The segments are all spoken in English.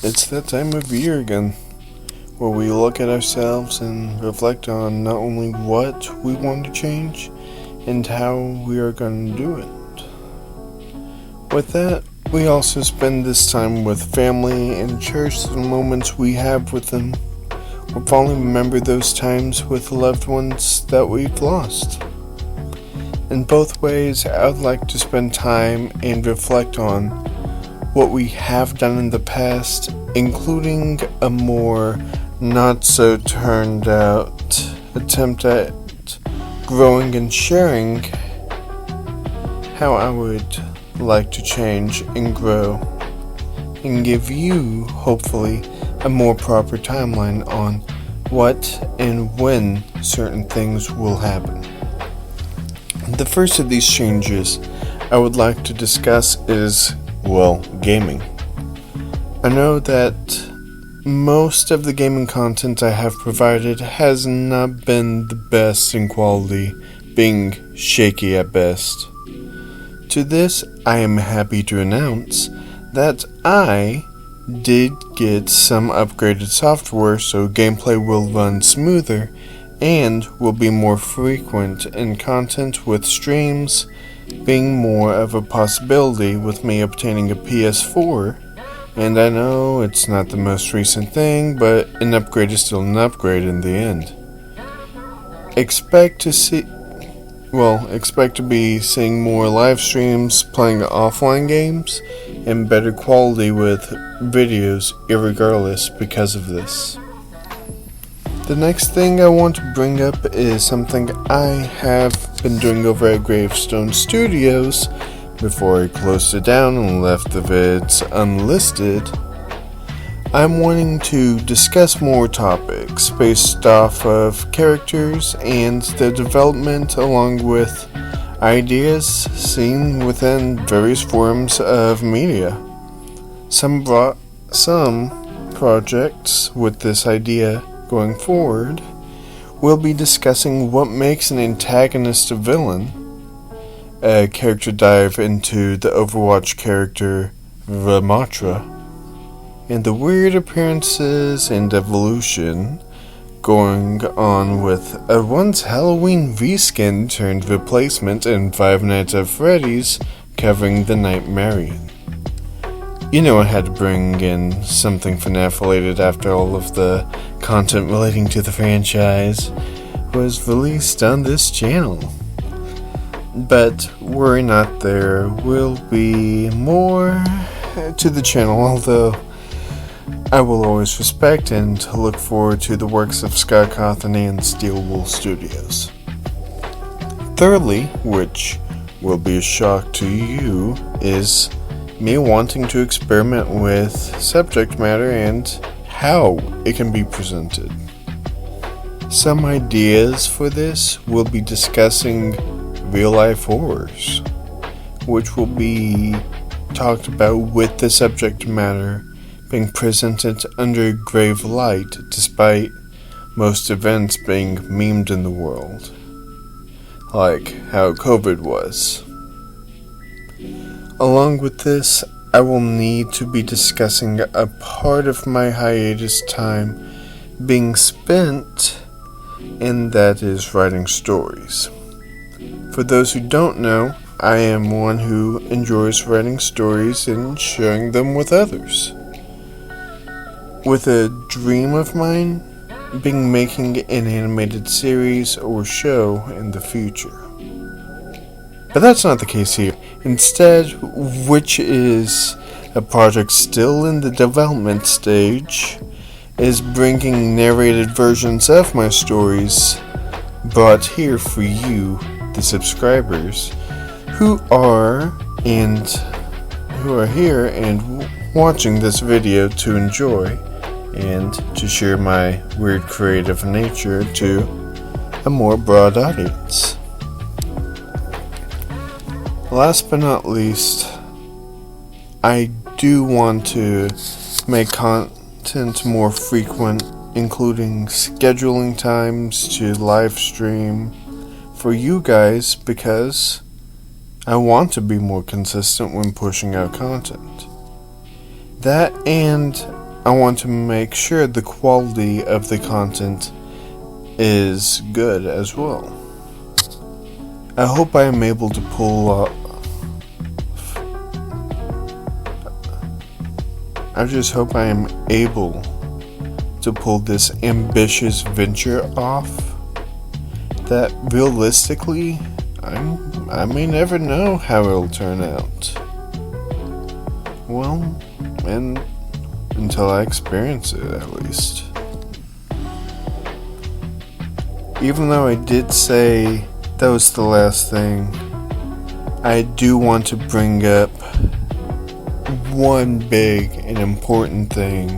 It's that time of year again, where we look at ourselves and reflect on not only what we want to change, and how we are going to do it. With that, we also spend this time with family and cherish the moments we have with them. We'll fondly remember those times with loved ones that we've lost. In both ways, I would like to spend time and reflect on what we have done in the past, including a more not so turned out attempt at growing and sharing how I would like to change and grow, and give you, hopefully, a more proper timeline on what and when certain things will happen. The first of these changes I would like to discuss is, gaming. I know that most of the gaming content I have provided has not been the best in quality, being shaky at best. To this, I am happy to announce that I did get some upgraded software so gameplay will run smoother and will be more frequent in content, with streams being more of a possibility with me obtaining a PS4. And I know it's not the most recent thing, but an upgrade is still an upgrade in the end. Expect to be seeing more live streams, playing offline games, and better quality with videos irregardless because of this. The next thing I want to bring up is something I have been doing over at Gravestone Studios before I closed it down and left the vids unlisted. I'm wanting to discuss more topics based off of characters and their development, along with ideas seen within various forms of media. Some projects with this idea going forward will be discussing what makes an antagonist a villain, a character dive into the Overwatch character Ramattra, and the weird appearances and evolution going on with a once Halloween reskin turned replacement in Five Nights at Freddy's covering the Nightmarian. You know I had to bring in something FNAF related after all of the content relating to the franchise was released on this channel. But worry not, there will be more to the channel, although I will always respect and look forward to the works of Scott Cawthon and Steelwool Studios. Thirdly, which will be a shock to you, is me wanting to experiment with subject matter and how it can be presented. Some ideas for this will be discussing real-life horrors, which will be talked about with the subject matter being presented under grave light, despite most events being memed in the world, like how COVID was. Along with this, I will need to be discussing a part of my hiatus time being spent, and that is writing stories. For those who don't know, I am one who enjoys writing stories and sharing them with others, with a dream of mine being making an animated series or show in the future. But that's not the case here. Instead, which is a project still in the development stage, is bringing narrated versions of my stories brought here for you, the subscribers, who are here and watching this video to enjoy and to share my weird creative nature to a more broad audience. Last but not least, I do want to make content more frequent, including scheduling times to live stream for you guys, because I want to be more consistent when pushing out content. That, and I want to make sure the quality of the content is good as well. I hope I am able to pull off. I just hope I am able to pull this ambitious venture off that realistically, I may never know how it'll turn out. Well, and until I experience it at least. Even though I did say that was the last thing, I do want to bring up one big and important thing,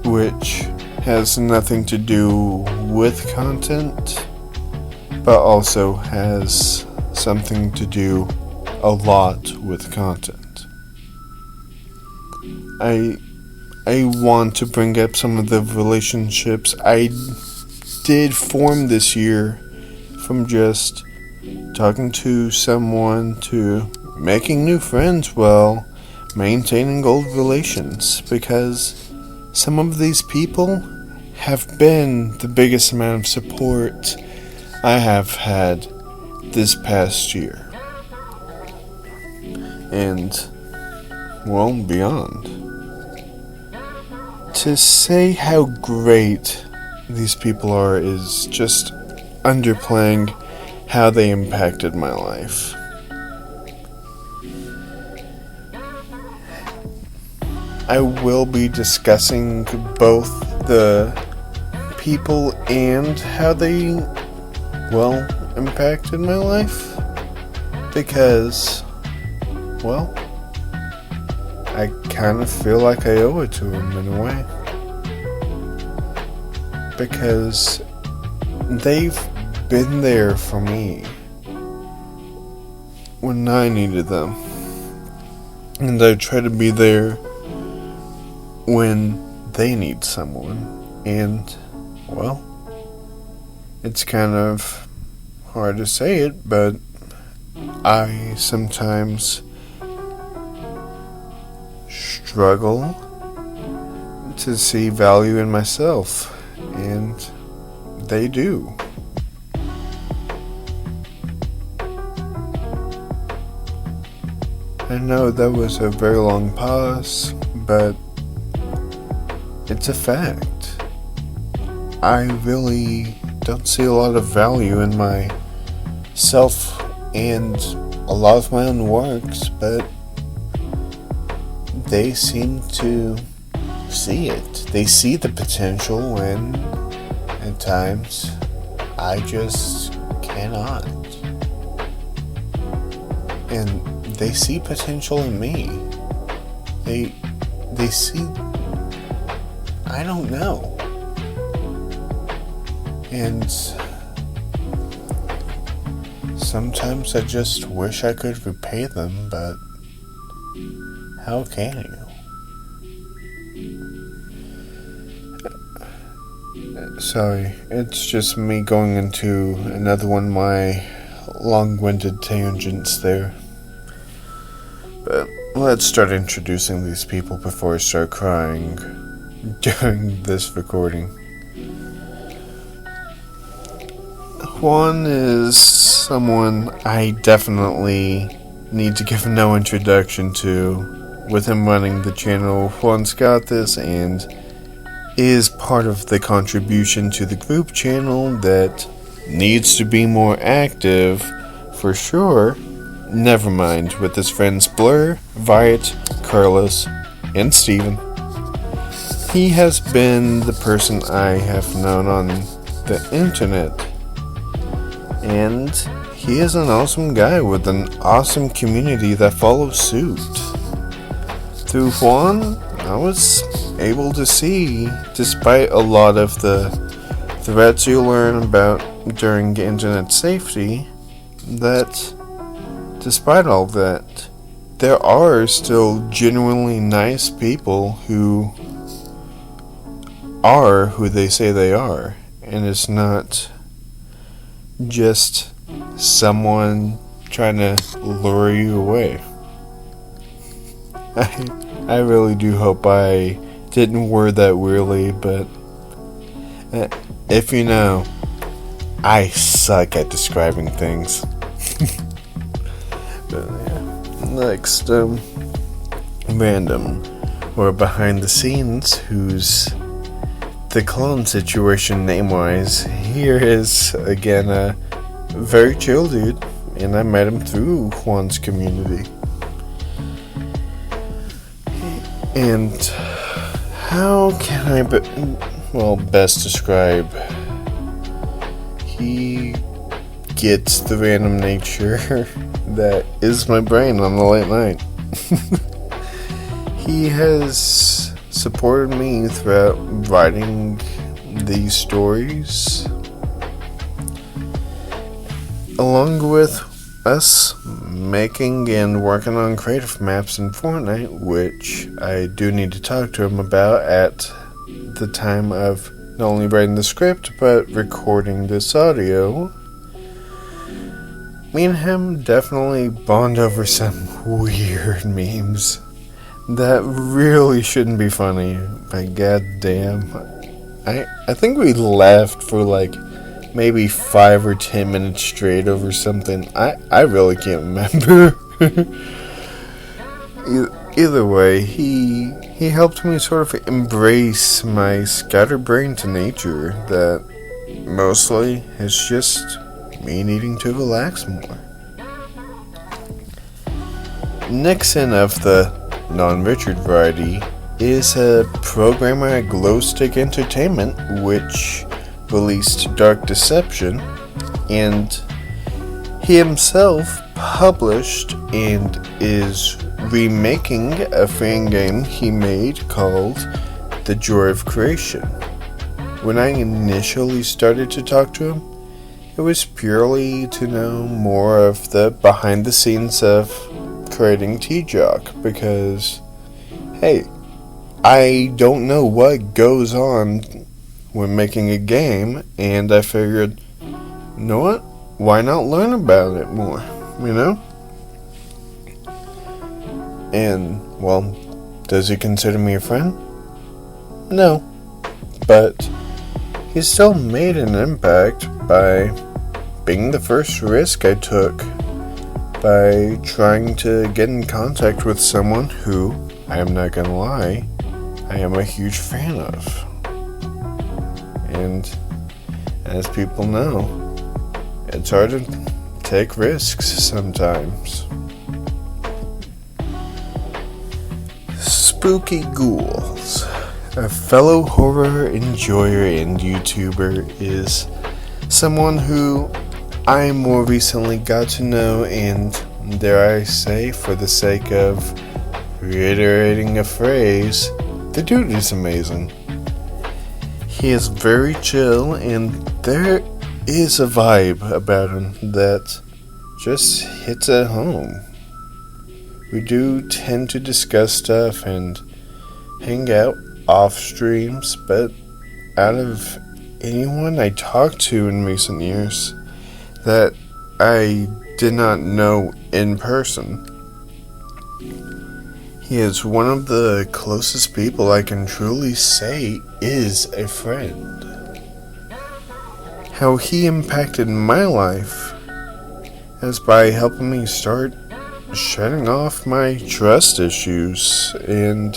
which has nothing to do with content, but also has something to do a lot with content. I want to bring up some of the relationships I did form this year, from just talking to someone to making new friends while maintaining old relations, because some of these people have been the biggest amount of support I have had this past year. And, well, beyond. To say how great these people are is just underplaying how they impacted my life. I will be discussing both the people and how they, well, impacted my life, because, well, I kind of feel like I owe it to them in a way, because they've been there for me when I needed them, and I try to be there when they need someone. And, well, it's kind of hard to say it, but I sometimes struggle to see value in myself, and they do. I know that was a very long pause, but it's a fact. I really don't see a lot of value in myself and a lot of my own works, but they seem to see it. They see the potential when, at times, I just cannot. And they see potential in me. They see, I don't know. And sometimes I just wish I could repay them, but how can you? Sorry, it's just me going into another one of my long-winded tangents there. But let's start introducing these people before I start crying during this recording. Juan is someone I definitely need to give no introduction to. With him running the channel, Juan's got this and is part of the contribution to the group channel that needs to be more active, for sure. Never mind with his friends Blur, Viet, Carlos, and Steven. He has been the person I have known on the internet, and he is an awesome guy with an awesome community that follows suit. Through Juan, I was able to see, despite a lot of the threats you learn about during internet safety, that despite all that, there are still genuinely nice people who are who they say they are, and it's not just someone trying to lure you away. I really do hope I didn't word that weirdly, but if you know, I suck at describing things. But yeah. Next, random or behind the scenes, who's the clone situation name-wise. Here is, again, a very chill dude, and I met him through Juan's community. And how can I best describe? He gets the random nature that is my brain on the late night. He has supported me throughout writing these stories, along with us making and working on creative maps in Fortnite, which I do need to talk to him about at the time of not only writing the script, but recording this audio. Me and him definitely bond over some weird memes that really shouldn't be funny, but goddamn, I think we laughed for like maybe 5 or 10 minutes straight over something. I really can't remember. Either way, he helped me sort of embrace my scatterbrained nature that mostly is just me needing to relax more. Next in of the non-Richard variety is a programmer at Glowstick Entertainment, which released Dark Deception, and he himself published and is remaking a fan game he made called The Joy of Creation. When I initially started to talk to him, it was purely to know more of the behind the scenes of creating T-Jock, because, hey, I don't know what goes on when making a game, and I figured, you know what, why not learn about it more, you know? And, well, does he consider me a friend? No, but he still made an impact by being the first risk I took by trying to get in contact with someone who, I am not gonna lie, I am a huge fan of. And as people know, it's hard to take risks sometimes. Spooky Ghouls, a fellow horror enjoyer and YouTuber, is someone who I more recently got to know, and dare I say, for the sake of reiterating a phrase, the dude is amazing. He is very chill, and there is a vibe about him that just hits at home. We do tend to discuss stuff and hang out off streams, but out of anyone I talked to in recent years that I did not know in person, he is one of the closest people I can truly say is a friend. How he impacted my life is by helping me start shedding off my trust issues and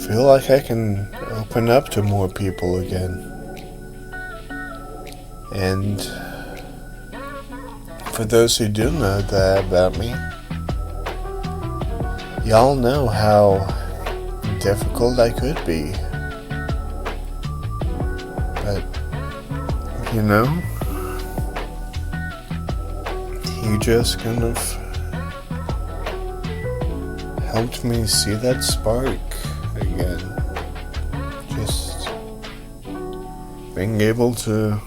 feel like I can open up to more people again. And for those who do know that about me, y'all know how difficult I could be. But, you know, he just kind of helped me see that spark again. Just being able to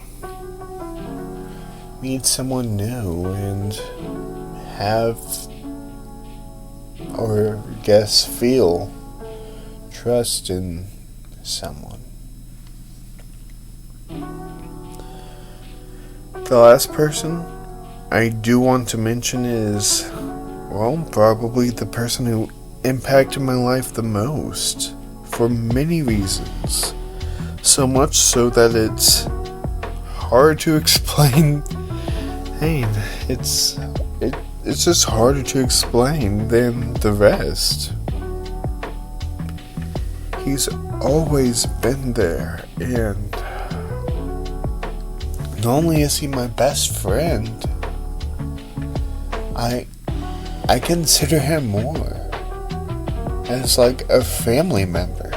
meet someone new and have, or guess feel, trust in someone. The last person I do want to mention is, well, probably the person who impacted my life the most for many reasons. So much so that it's hard to explain. Hey, it's just harder to explain than the rest. He's always been there, and not only is he my best friend, I consider him more as like a family member.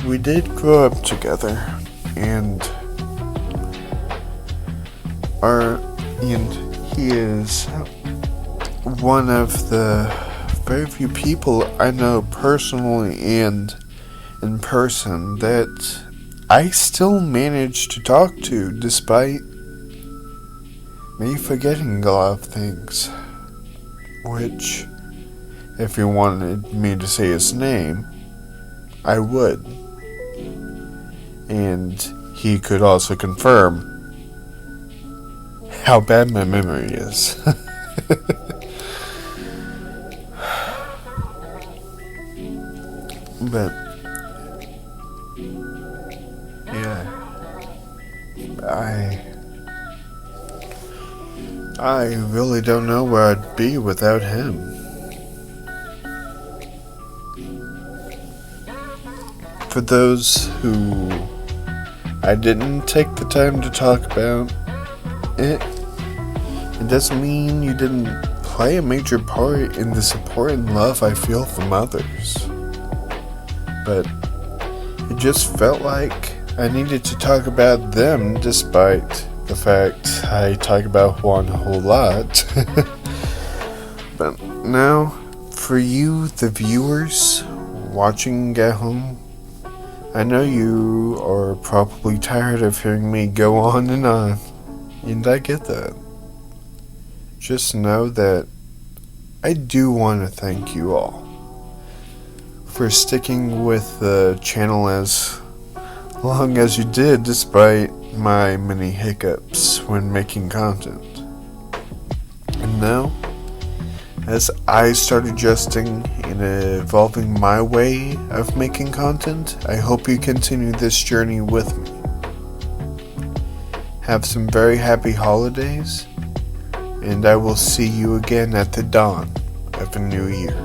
We did grow up together, and he is one of the very few people I know personally and in person that I still manage to talk to despite me forgetting a lot of things. Which, if you wanted me to say his name, I would. And he could also confirm how bad my memory is. But yeah, I really don't know where I'd be without him. For those who I didn't take the time to talk about it doesn't mean you didn't play a major part in the support and love I feel from others. But it just felt like I needed to talk about them despite the fact I talk about one a whole lot. But now, for you, the viewers watching at home, I know you are probably tired of hearing me go on, and I get that. Just know that I do want to thank you all for sticking with the channel as long as you did despite my many hiccups when making content. And now, as I start adjusting and evolving my way of making content, I hope you continue this journey with me. Have some very happy holidays, and I will see you again at the dawn of a new year.